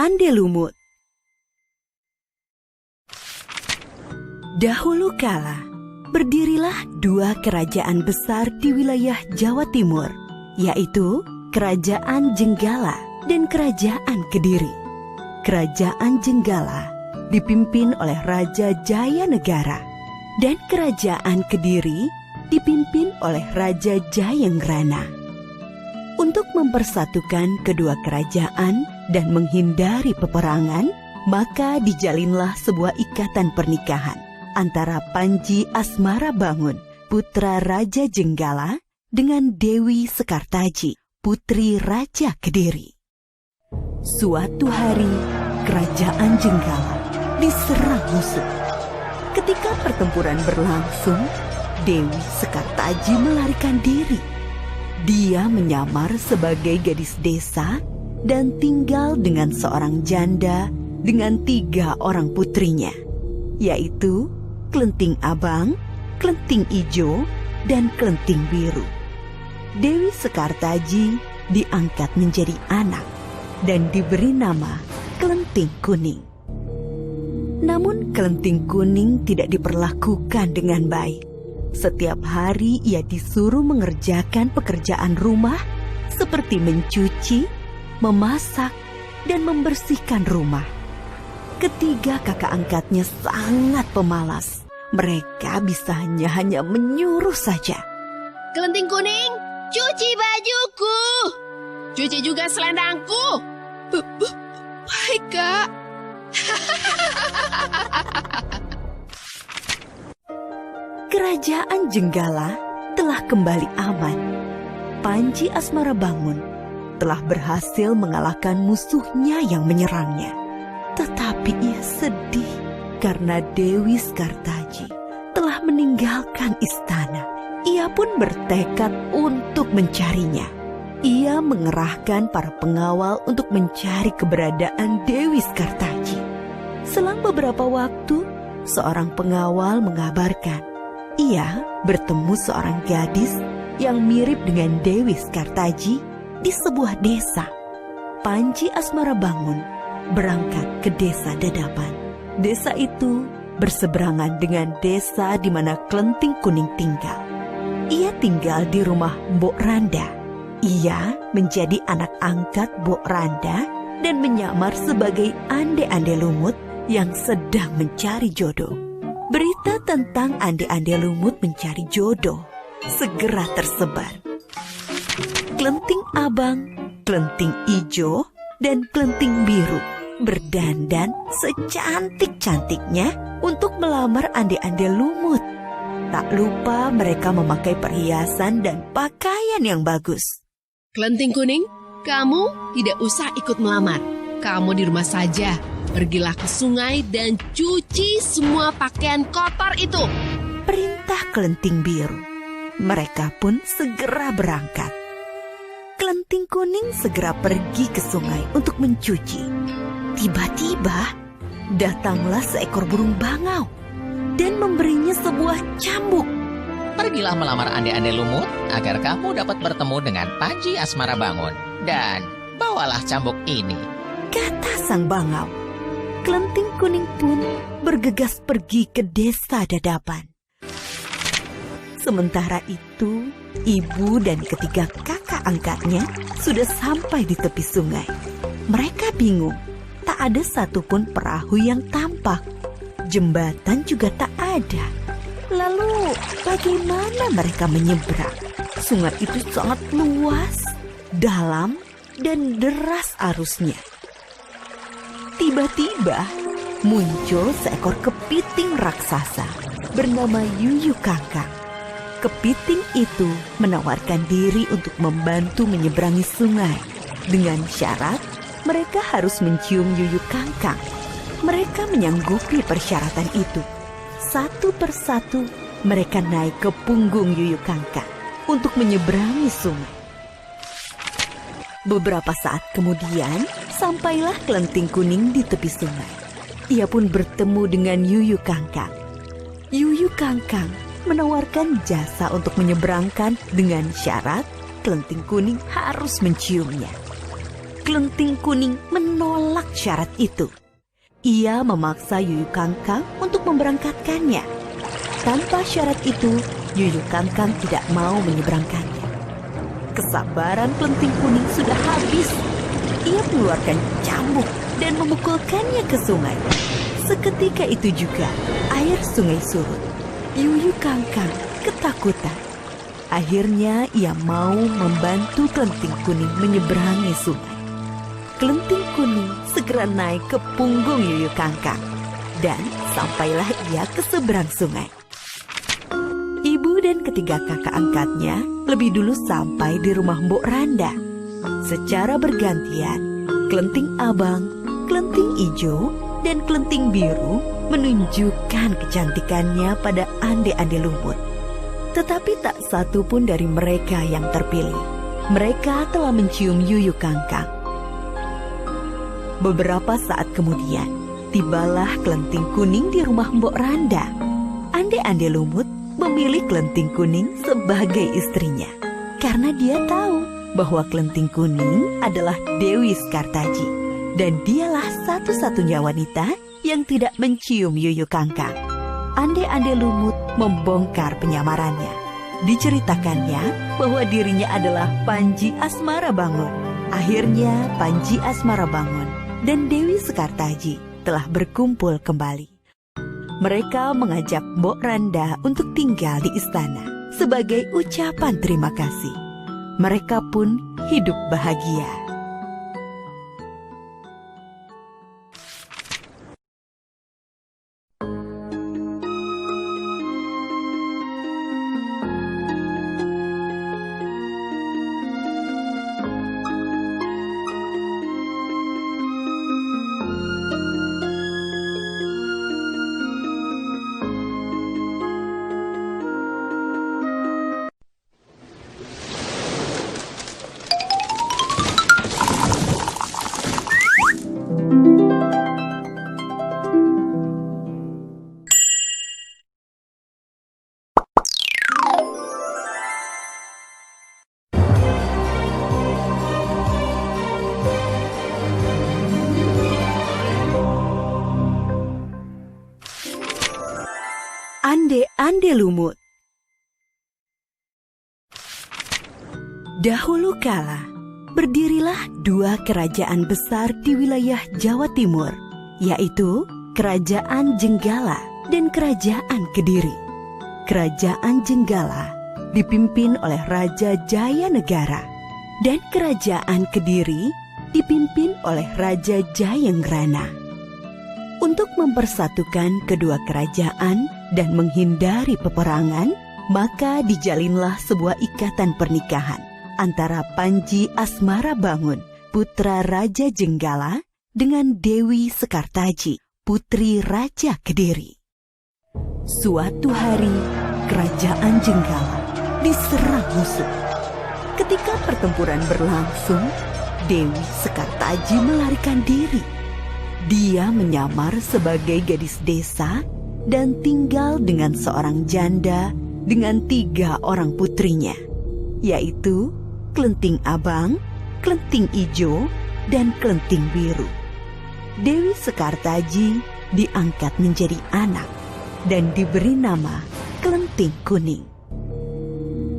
Ande Lumut. Dahulu kala, berdirilah dua kerajaan besar di wilayah Jawa Timur, yaitu Kerajaan Jenggala dan Kerajaan Kediri. Kerajaan Jenggala dipimpin oleh Raja Jayanegara, dan Kerajaan Kediri dipimpin oleh Raja Jayenggrana. Untuk mempersatukan kedua kerajaan dan menghindari peperangan, maka dijalinlah sebuah ikatan pernikahan antara Panji Asmarabangun, putra Raja Jenggala, dengan Dewi Sekartaji, putri Raja Kediri. Suatu hari, Kerajaan Jenggala diserang musuh. Ketika pertempuran berlangsung, Dewi Sekartaji melarikan diri. Dia menyamar sebagai gadis desa dan tinggal dengan seorang janda dengan 3 orang putrinya, yaitu Klenting Abang, Klenting Ijo, dan Klenting Biru. Dewi Sekartaji diangkat menjadi anak dan diberi nama Klenting Kuning. Namun Klenting Kuning tidak diperlakukan dengan baik. Setiap hari ia disuruh mengerjakan pekerjaan rumah seperti mencuci, memasak, dan membersihkan rumah. Ketiga kakak angkatnya sangat pemalas. Mereka bisa hanya menyuruh saja. Klenting Kuning, cuci bajuku. Cuci juga selendangku. Baik, Kak. Kerajaan Jenggala telah kembali aman. Panji Asmarabangun telah berhasil mengalahkan musuhnya yang menyerangnya. Tetapi ia sedih karena Dewi Sekartaji telah meninggalkan istana. Ia pun bertekad untuk mencarinya. Ia mengerahkan para pengawal untuk mencari keberadaan Dewi Sekartaji. Selang beberapa waktu, seorang pengawal mengabarkan ia bertemu seorang gadis yang mirip dengan Dewi Sekartaji di sebuah desa. Panji Asmarabangun berangkat ke desa Dadapan. Desa itu berseberangan dengan desa di mana Klenting Kuning tinggal. Ia tinggal di rumah Mbok Randa. Ia menjadi anak angkat Mbok Randa dan menyamar sebagai Ande-Ande Lumut yang sedang mencari jodoh. Berita tentang Ande-Ande Lumut mencari jodoh segera tersebar. Klenting Abang, Klenting Ijo, dan Klenting Biru berdandan secantik-cantiknya untuk melamar Ande-Ande Lumut. Tak lupa mereka memakai perhiasan dan pakaian yang bagus. Klenting Kuning, kamu tidak usah ikut melamar. Kamu di rumah saja. Pergilah ke sungai dan cuci semua pakaian kotor itu. Perintah Klenting Biru. Mereka pun segera berangkat. Klenting Kuning segera pergi ke sungai untuk mencuci. Tiba-tiba datanglah seekor burung bangau dan memberinya sebuah cambuk. Pergilah melamar Ande-Ande Lumut agar kamu dapat bertemu dengan Panji Asmarabangun. Dan bawalah cambuk ini, kata sang bangau. Klenting Kuning pun bergegas pergi ke desa Dadapan. Sementara itu, ibu dan ketiga kakak angkatnya sudah sampai di tepi sungai. Mereka bingung, tak ada satupun perahu yang tampak. Jembatan juga tak ada. Lalu bagaimana mereka menyeberang? Sungai itu sangat luas, dalam, dan deras arusnya. Tiba-tiba muncul seekor kepiting raksasa bernama Yuyu Kangkang. Kepiting itu menawarkan diri untuk membantu menyeberangi sungai. Dengan syarat mereka harus mencium Yuyu Kangkang. Mereka menyanggupi persyaratan itu. Satu persatu mereka naik ke punggung Yuyu Kangkang untuk menyeberangi sungai. Beberapa saat kemudian, sampailah Klenting Kuning di tepi sungai. Ia pun bertemu dengan Yuyu Kangkang. Yuyu Kangkang menawarkan jasa untuk menyeberangkan dengan syarat Klenting Kuning harus menciumnya. Kelengting Kuning menolak syarat itu. Ia memaksa Yuyu Kangkang untuk memberangkatkannya. Tanpa syarat itu, Yuyu Kangkang tidak mau menyeberangkannya. Kesabaran Kelengting Kuning sudah habis. Ia mengeluarkan cambuk dan memukulkannya ke sungai. Seketika itu juga, air sungai surut. Yuyu Kangkang ketakutan. Akhirnya ia mau membantu Kelengting Kuning menyeberangi sungai. Kelengting Kuning segera naik ke punggung Yuyu Kangkang dan sampailah ia ke seberang sungai. Ibu dan ketiga kakak angkatnya lebih dulu sampai di rumah Mbok Randa. Secara bergantian, Kelengting Abang, Kelengting Ijo, dan Kelengting Biru menunjukkan kecantikannya pada ande-ande lumut. Tetapi tak satu pun dari mereka yang terpilih. Mereka telah mencium Yuyu Kangkang. Beberapa saat kemudian, tibalah Kelengting Kuning di rumah Mbok Randa. Ande-ande lumut memilih Kelengting Kuning sebagai istrinya. Karena dia tahu bahwa Kelengting Kuning adalah Dewi Sekartaji. Dan dialah satu-satunya wanita yang tidak mencium Yuyu Kangkang. Ande-ande lumut membongkar penyamarannya. Diceritakannya bahwa dirinya adalah Panji Asmarabangun. Akhirnya Panji Asmarabangun dan Dewi Sekartaji telah berkumpul kembali. Mereka mengajak Mbok Randa untuk tinggal di istana sebagai ucapan terima kasih. Mereka pun hidup bahagia. Ande-ande lumut. Dahulu kala, berdirilah dua kerajaan besar di wilayah Jawa Timur, yaitu Kerajaan Jenggala dan Kerajaan Kediri. Kerajaan Jenggala dipimpin oleh Raja Jayanegara dan Kerajaan Kediri dipimpin oleh Raja Jayenggrana. Untuk mempersatukan kedua kerajaan dan menghindari peperangan, maka dijalinlah sebuah ikatan pernikahan antara Panji Asmarabangun, putra Raja Jenggala, dengan Dewi Sekartaji, putri Raja Kediri. Suatu hari, Kerajaan Jenggala diserang musuh. Ketika pertempuran berlangsung, Dewi Sekartaji melarikan diri. Dia menyamar sebagai gadis desa dan tinggal dengan seorang janda dengan 3 orang putrinya, yaitu Kelengting Abang, Kelengting Ijo, dan Kelengting Biru. Dewi Sekartaji diangkat menjadi anak dan diberi nama Kelengting Kuning.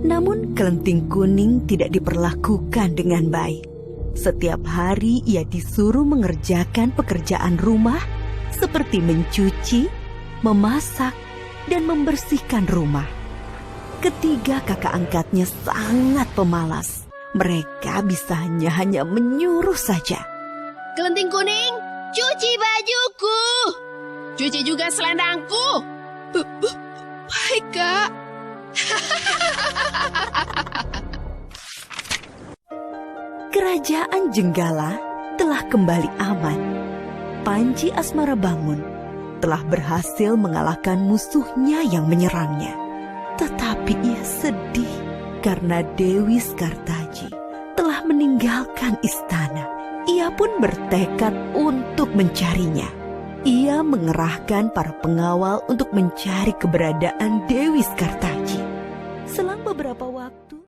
Namun Kelengting Kuning tidak diperlakukan dengan baik. Setiap hari ia disuruh mengerjakan pekerjaan rumah seperti mencuci, memasak, dan membersihkan rumah. Ketiga kakak angkatnya sangat pemalas. Mereka bisa hanya menyuruh saja. Kelengting Kuning, cuci bajuku. Cuci juga selendangku. Baik, Kak. Kerajaan Jenggala telah kembali aman. Panji Asmarabangun telah berhasil mengalahkan musuhnya yang menyerangnya. Tetapi ia sedih karena Dewi Sekartaji telah meninggalkan istana. Ia pun bertekad untuk mencarinya. Ia mengerahkan para pengawal untuk mencari keberadaan Dewi Sekartaji. Selang beberapa